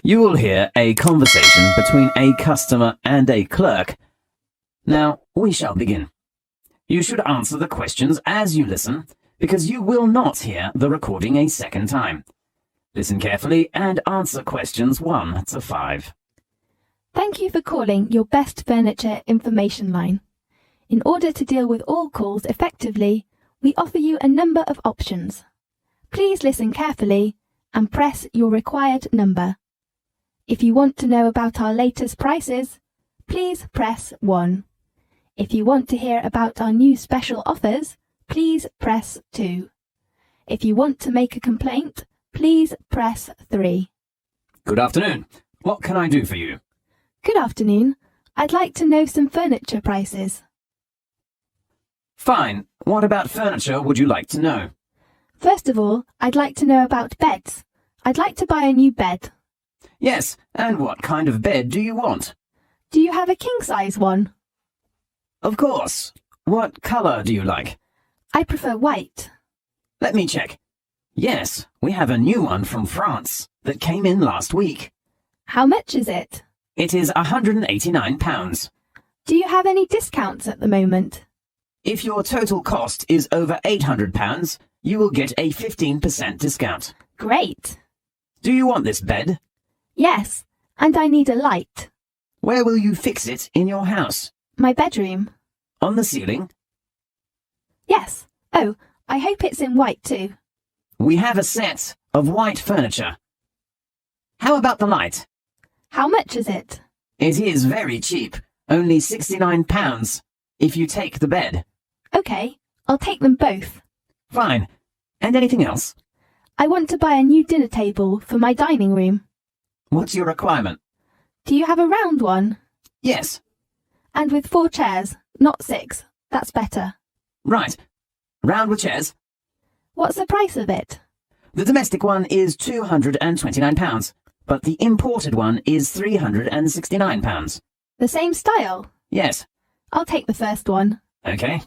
You will hear a conversation between a customer and a clerk. Now, we shall begin. You should answer the questions as you listen, because you will not hear the recording a second time. Listen carefully and answer questions 1 to 5. Thank you for calling your Best Furniture information line. In order to deal with all calls effectively, we offer you a number of options. Please listen carefully and press your required number. If you want to know about our latest prices, please press 1. If you want to hear about our new special offers, please press 2. If you want to make a complaint, please press 3. Good afternoon. What can I do for you? Good afternoon. I'd like to know some furniture prices. Fine. What about furniture would you like to know? First of all, I'd like to know about beds. I'd like to buy a new bed. Yes, and what kind of bed do you want? Do you have a king-size one? Of course. What colour do you like? I prefer white. Let me check. Yes, we have a new one from France that came in last week. How much is it? It is £189. Do you have any discounts at the moment? If your total cost is over £800, you will get a 15% discount. Great. Do you want this bed? Yes, and I need a light. Where will you fix it in your house? My bedroom. On the ceiling? Yes. Oh, I hope it's in white too. We have a set of white furniture. How about the light? How much is it? It is very cheap, only £69 if you take the bed. Okay, I'll take them both. Fine. And anything else? I want to buy a new dinner table for my dining room. What's your requirement? Do you have a round one? Yes. And with 4 chairs, not 6. That's better. Right. Round with chairs. What's the price of it? The domestic one is £229, but the imported one is £369. The same style? Yes. I'll take the first one. Okay.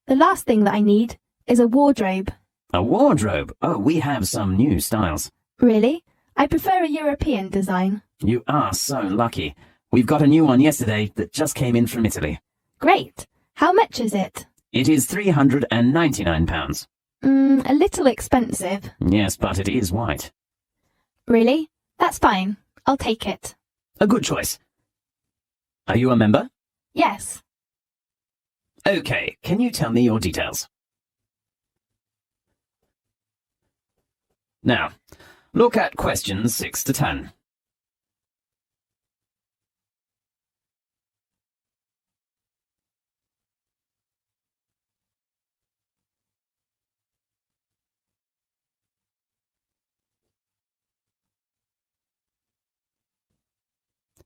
The last thing that I need is a wardrobe. A wardrobe? Oh, we have some new styles. Really? I prefer a European design. You are so lucky. We've got a new one yesterday that just came in from Italy. Great. How much is it? It is £399. A little expensive. Yes, but it is white. Really? That's fine. I'll take it. A good choice. Are you a member? Yes. Okay, can you tell me your details? Now, look at questions 6 to 10.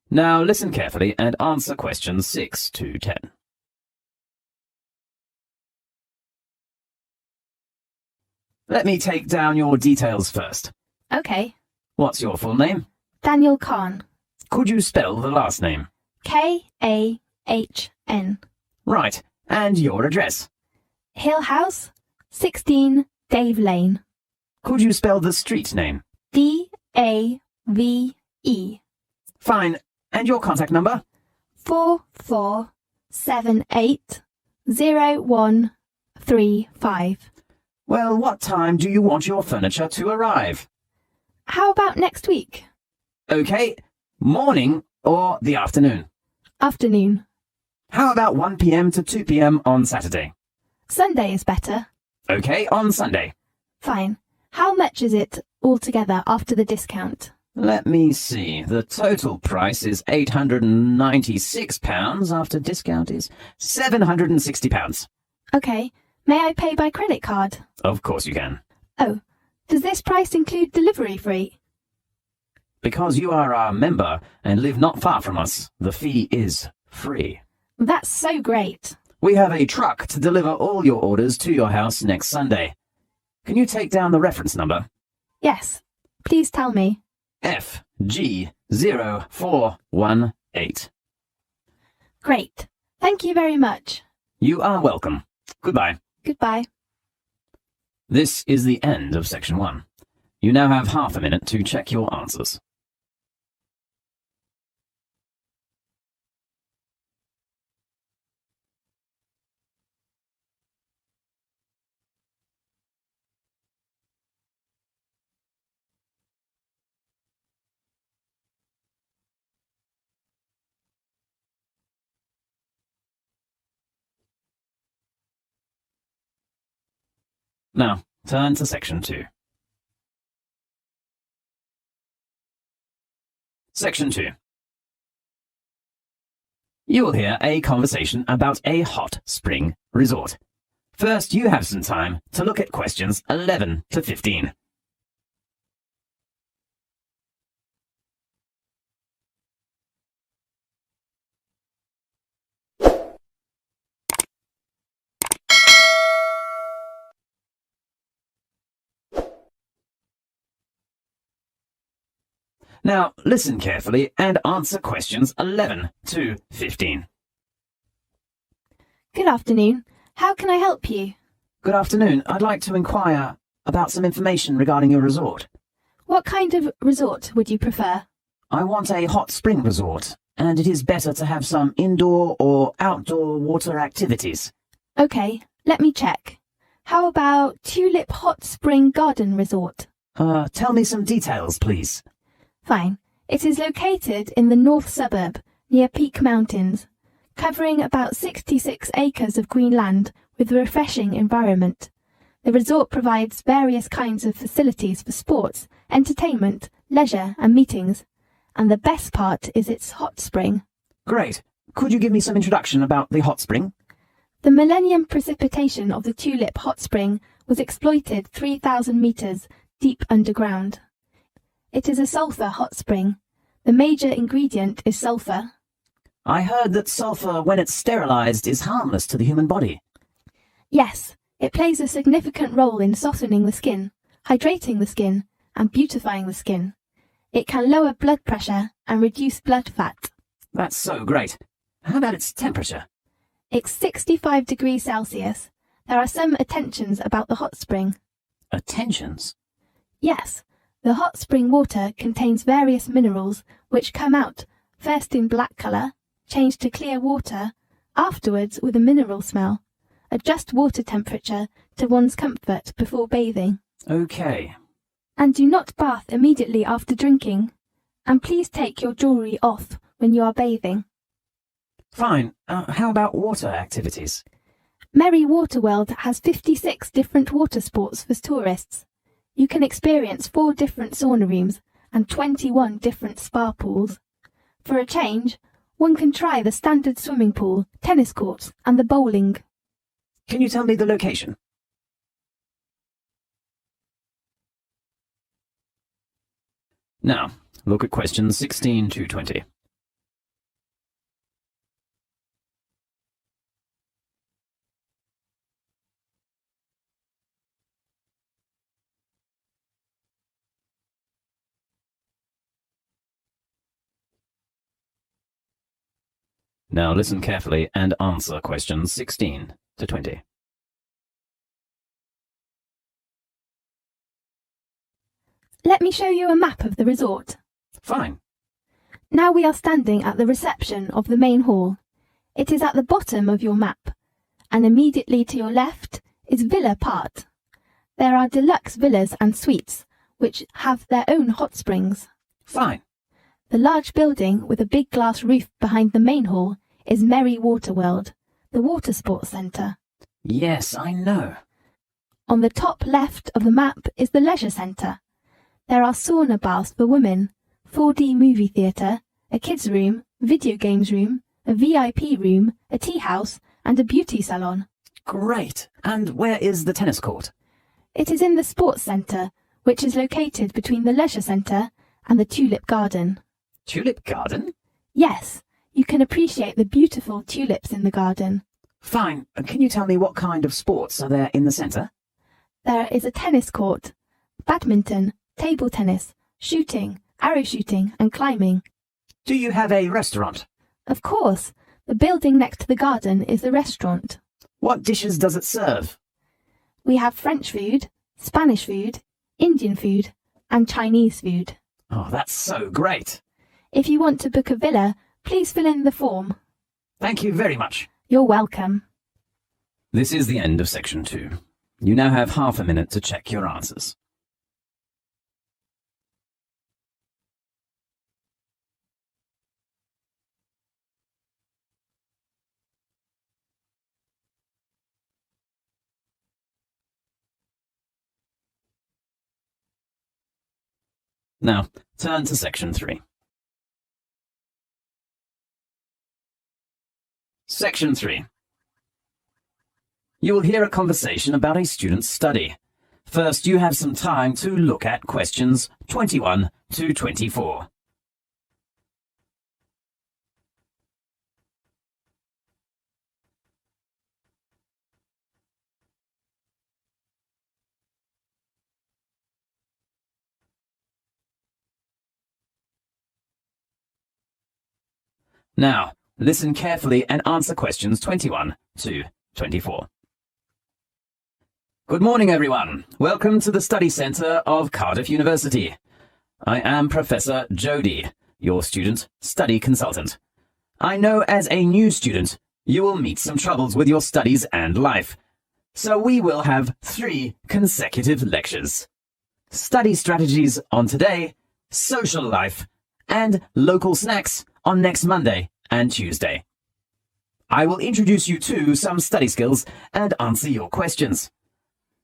Now listen carefully and answer questions 6 to 10. Let me take down your details first. Okay. What's your full name? Daniel Khan. Could you spell the last name? Kahn. Right, and your address? Hill House, 16 Dave Lane. Could you spell the street name? Dave. Fine, and your contact number? 44780135. Well, what time do you want your furniture to arrive? How about next week? Okay, morning or the afternoon? Afternoon. How about 1 p.m. to 2 p.m. on Saturday? Sunday is better. Okay, on Sunday. Fine. How much is it altogether after the discount? Let me see. The total price is £896. After discount is £760. Okay. May I pay by credit card? Of course you can. Oh, does this price include delivery fee? Because you are our member and live not far from us, the fee is free. That's so great. We have a truck to deliver all your orders to your house next Sunday. Can you take down the reference number? Yes. Please tell me. FG0418. Great. Thank you very much. You are welcome. Goodbye. Goodbye. This is the end of section 1. You now have half a minute to check your answers. Now, turn to Section 2. Section 2. You will hear a conversation about a hot spring resort. First, you have some time to look at questions 11 to 15. Now, listen carefully and answer questions 11 to 15. Good afternoon. How can I help you? Good afternoon. I'd like to inquire about some information regarding your resort. What kind of resort would you prefer? I want a hot spring resort, and it is better to have some indoor or outdoor water activities. Okay, let me check. How about Tulip Hot Spring Garden Resort? Tell me some details, please. Fine. It is located in the north suburb, near Peak Mountains, covering about 66 acres of green land with a refreshing environment. The resort provides various kinds of facilities for sports, entertainment, leisure and meetings. And the best part is its hot spring. Great. Could you give me some introduction about the hot spring? The millennium precipitation of the Tulip Hot Spring was exploited 3,000 meters deep underground. It is a sulfur hot spring. The major ingredient is sulfur. I heard that sulfur, when it's sterilized, is harmless to the human body. Yes, it plays a significant role in softening the skin, hydrating the skin, and beautifying the skin. It can lower blood pressure and reduce blood fat. That's so great. How about its temperature? It's 65 degrees Celsius. There are some attentions about the hot spring. Attentions? Yes, the hot spring water contains various minerals which come out first in black colour, change to clear water, afterwards with a mineral smell. Adjust water temperature to one's comfort before bathing. Okay. And do not bath immediately after drinking. And please take your jewellery off when you are bathing. Fine. How about water activities? Merry Water World has 56 different water sports for tourists. You can experience 4 different sauna rooms and 21 different spa pools. For a change, one can try the standard swimming pool, tennis courts and the bowling. Can you tell me the location? Now, look at questions 16 to 20. Now listen carefully and answer questions 16 to 20. Let me show you a map of the resort. Fine. Now we are standing at the reception of the main hall. It is at the bottom of your map, and immediately to your left is Villa Part. There are deluxe villas and suites, which have their own hot springs. Fine. The large building with a big glass roof behind the main hall is Merry Water World, the water sports centre. Yes, I know. On the top left of the map is the leisure centre. There are sauna baths for women, 4D movie theatre, a kids' room, video games room, a VIP room, a tea house, and a beauty salon. Great. And where is the tennis court? It is in the sports centre, which is located between the leisure centre and the Tulip Garden. Tulip Garden? Yes, you can appreciate the beautiful tulips in the garden. Fine. Can you tell me what kind of sports are there in the centre? There is a tennis court, badminton, table tennis, shooting, arrow shooting and climbing. Do you have a restaurant? Of course, the building next to the garden is the restaurant. What dishes does it serve? We have French food, Spanish food, Indian food and Chinese food. Oh, that's so great. If you want to book a villa, please fill in the form. Thank you very much. You're welcome. This is the end of section 2. You now have half a minute to check your answers. Now, turn to section 3. Section 3. You will hear a conversation about a student's study. First, you have some time to look at questions 21 to 24. Now, listen carefully and answer questions 21 to 24. Good morning, everyone. Welcome to the Study Centre of Cardiff University. I am Professor Jody, your student study consultant. I know as a new student, you will meet some troubles with your studies and life. So we will have 3 consecutive lectures. Study strategies on today, social life, and local snacks on next Monday and Tuesday. I will introduce you to some study skills and answer your questions.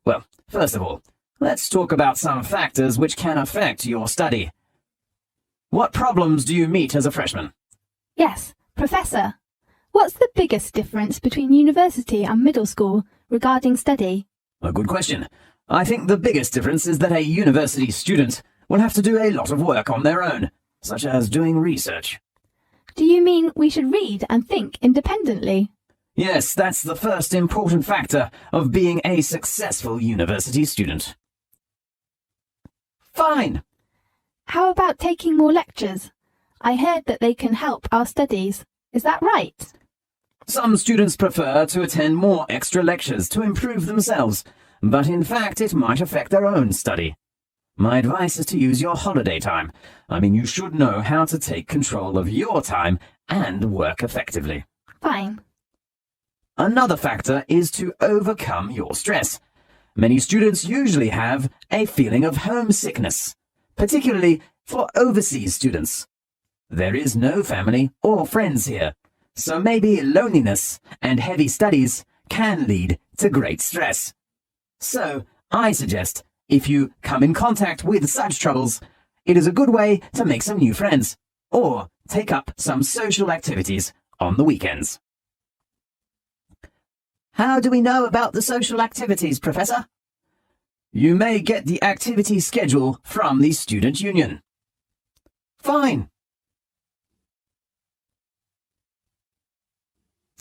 Well, first of all, let's talk about some factors which can affect your study. What problems do you meet as a freshman? Yes, Professor. What's the biggest difference between university and middle school regarding study? A good question. I think the biggest difference is that a university student will have to do a lot of work on their own, such as doing research. Do you mean we should read and think independently? Yes, that's the first important factor of being a successful university student. Fine! How about taking more lectures? I heard that they can help our studies. Is that right? Some students prefer to attend more extra lectures to improve themselves, but in fact it might affect their own study. My advice is to use your holiday time. You should know how to take control of your time and work effectively. Fine. Another factor is to overcome your stress. Many students usually have a feeling of homesickness, particularly for overseas students. There is no family or friends here, so maybe loneliness and heavy studies can lead to great stress. So, I suggest if you come in contact with such troubles, it is a good way to make some new friends, or take up some social activities on the weekends. How do we know about the social activities, Professor? You may get the activity schedule from the student union. Fine.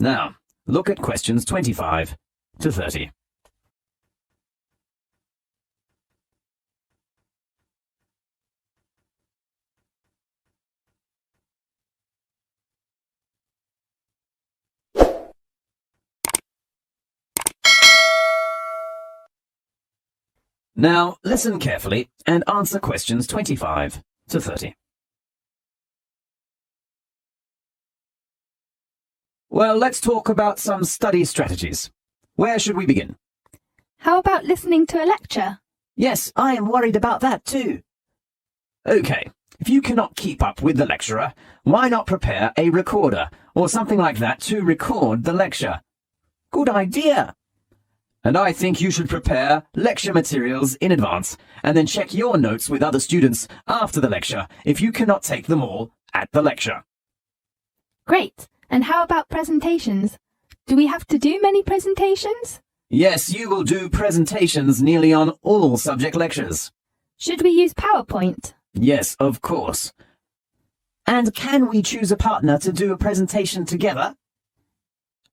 Now, look at questions 25 to 30. Now, listen carefully and answer questions 25 to 30. Well, let's talk about some study strategies. Where should we begin? How about listening to a lecture? Yes, I am worried about that too. Okay, if you cannot keep up with the lecturer, why not prepare a recorder or something like that to record the lecture? Good idea! And I think you should prepare lecture materials in advance and then check your notes with other students after the lecture if you cannot take them all at the lecture. Great! And how about presentations? Do we have to do many presentations? Yes, you will do presentations nearly on all subject lectures. Should we use PowerPoint? Yes, of course. And can we choose a partner to do a presentation together?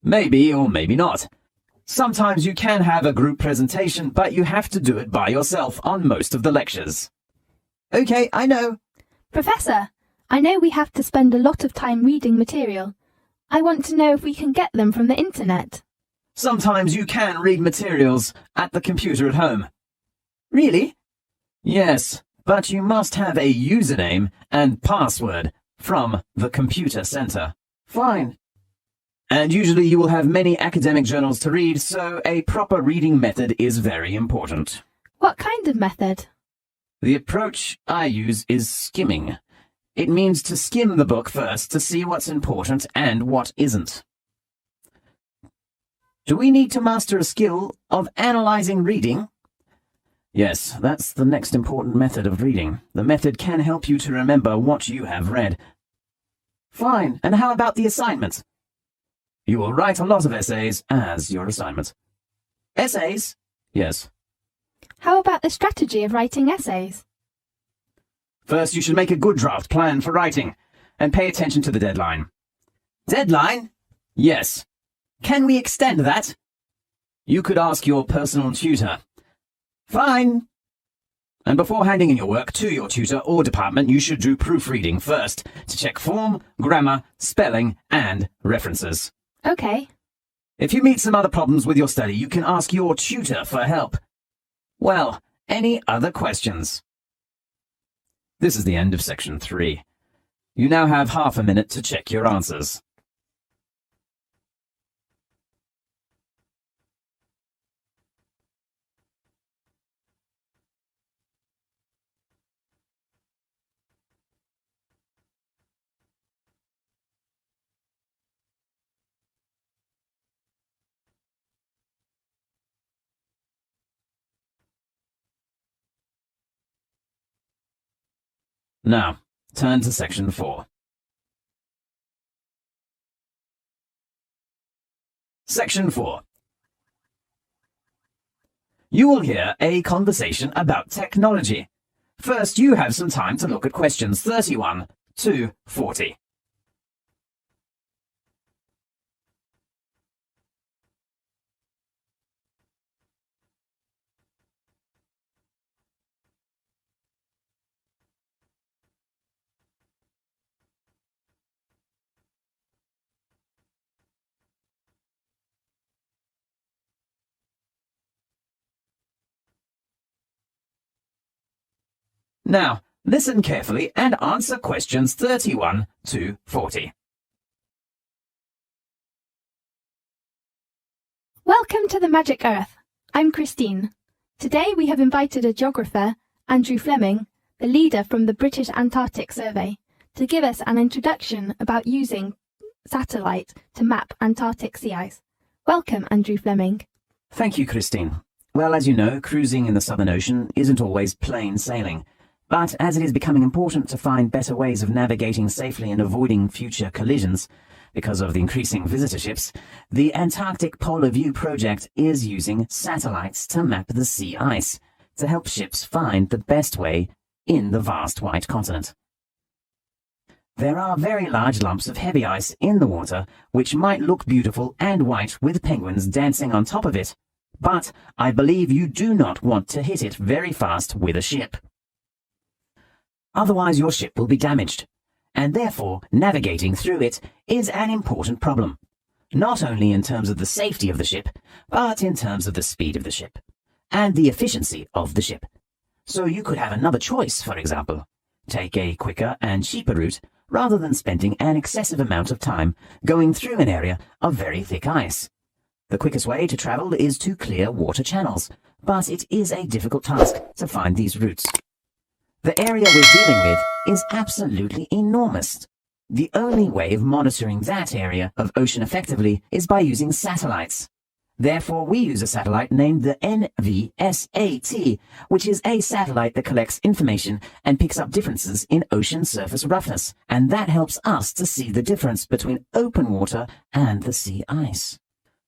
Maybe or maybe not. Sometimes you can have a group presentation, but you have to do it by yourself on most of the lectures. Okay, I know. Professor, I know we have to spend a lot of time reading material. I want to know if we can get them from the internet. Sometimes you can read materials at the computer at home. Really? Yes, but you must have a username and password from the computer center. Fine. And usually you will have many academic journals to read, so a proper reading method is very important. What kind of method? The approach I use is skimming. It means to skim the book first to see what's important and what isn't. Do we need to master a skill of analyzing reading? Yes, that's the next important method of reading. The method can help you to remember what you have read. Fine, and how about the assignment? You will write a lot of essays as your assignment. Essays? Yes. How about the strategy of writing essays? First, you should make a good draft plan for writing, and pay attention to the deadline. Deadline? Yes. Can we extend that? You could ask your personal tutor. Fine. And before handing in your work to your tutor or department, you should do proofreading first to check form, grammar, spelling, and references. Okay. If you meet some other problems with your study, you can ask your tutor for help. Well, any other questions? This is the end of section 3. You now have half a minute to check your answers. Now, turn to section 4. Section 4. You will hear a conversation about technology. First, you have some time to look at questions 31 to 40. Now, listen carefully and answer questions 31 to 40. Welcome to the Magic Earth. I'm Christine. Today we have invited a geographer, Andrew Fleming, the leader from the British Antarctic Survey, to give us an introduction about using satellite to map Antarctic sea ice. Welcome, Andrew Fleming. Thank you, Christine. Well, as you know, cruising in the Southern Ocean isn't always plain sailing. But as it is becoming important to find better ways of navigating safely and avoiding future collisions because of the increasing visitorships, the Antarctic Polar View project is using satellites to map the sea ice to help ships find the best way in the vast white continent. There are very large lumps of heavy ice in the water which might look beautiful and white with penguins dancing on top of it, but I believe you do not want to hit it very fast with a ship. Otherwise your ship will be damaged, and therefore navigating through it is an important problem, not only in terms of the safety of the ship, but in terms of the speed of the ship, and the efficiency of the ship. So you could have another choice, for example. Take a quicker and cheaper route, rather than spending an excessive amount of time going through an area of very thick ice. The quickest way to travel is to clear water channels, but it is a difficult task to find these routes. The area we're dealing with is absolutely enormous. The only way of monitoring that area of ocean effectively is by using satellites. Therefore, we use a satellite named the NVSAT, which is a satellite that collects information and picks up differences in ocean surface roughness, and that helps us to see the difference between open water and the sea ice.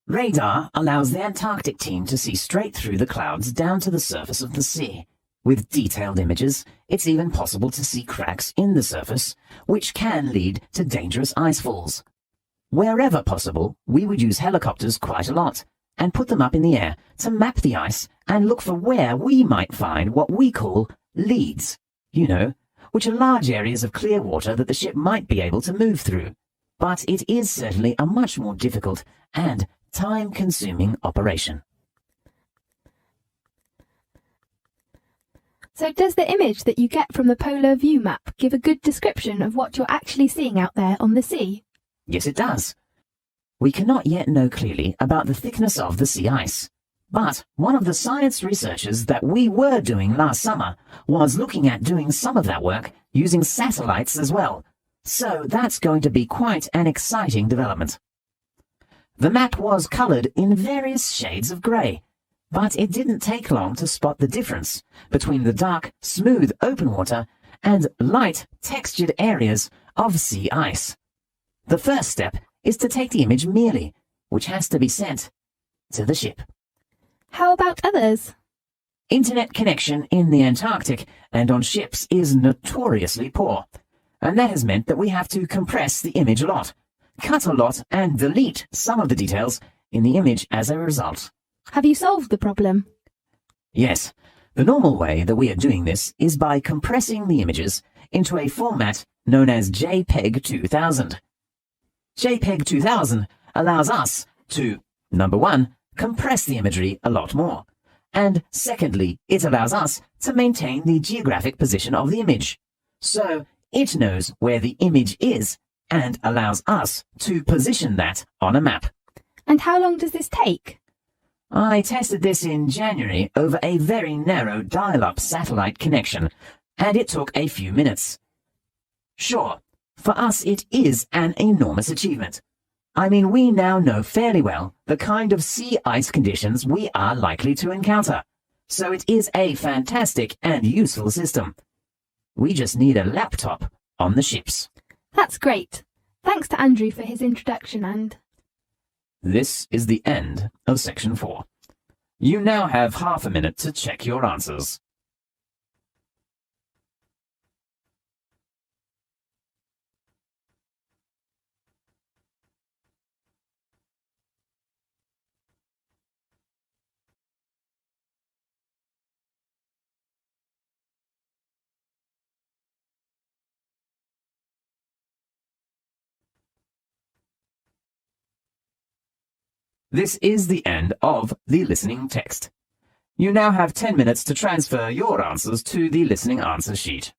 Radar allows the Antarctic team to see straight through the clouds down to the surface of the sea. With detailed images, it's even possible to see cracks in the surface, which can lead to dangerous icefalls. Wherever possible, we would use helicopters quite a lot, and put them up in the air to map the ice and look for where we might find what we call leads, which are large areas of clear water that the ship might be able to move through. But it is certainly a much more difficult and time-consuming operation. So does the image that you get from the Polar View map give a good description of what you're actually seeing out there on the sea? Yes, it does. We cannot yet know clearly about the thickness of the sea ice, but one of the science researchers that we were doing last summer was looking at doing some of that work using satellites as well. So that's going to be quite an exciting development. The map was coloured in various shades of grey. But it didn't take long to spot the difference between the dark, smooth open water and light, textured areas of sea ice. The first step is to take the image merely, which has to be sent to the ship. How about others? Internet connection in the Antarctic and on ships is notoriously poor, and that has meant that we have to compress the image a lot, cut a lot, and delete some of the details in the image as a result. Have you solved the problem? Yes, the normal way that we are doing this is by compressing the images into a format known as JPEG 2000. JPEG 2000 allows us to, number one, compress the imagery a lot more, and secondly, it allows us to maintain the geographic position of the image. So it knows where the image is and allows us to position that on a map. And how long does this take? I tested this in January over a very narrow dial-up satellite connection, and it took a few minutes. Sure, for us it is an enormous achievement. I mean, we now know fairly well the kind of sea ice conditions we are likely to encounter, so it is a fantastic and useful system. We just need a laptop on the ships. That's great. Thanks to Andrew for his introduction and... This is the end of section 4. You now have half a minute to check your answers. This is the end of the listening text. You now have 10 minutes to transfer your answers to the listening answer sheet.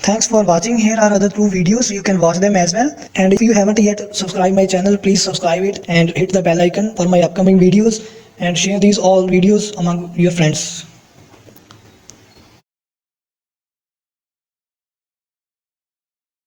Thanks for watching. Here are other 2 videos. You can watch them as well. And if you haven't yet subscribed my channel, please subscribe it and hit the bell icon for my upcoming videos and share these all videos among your friends.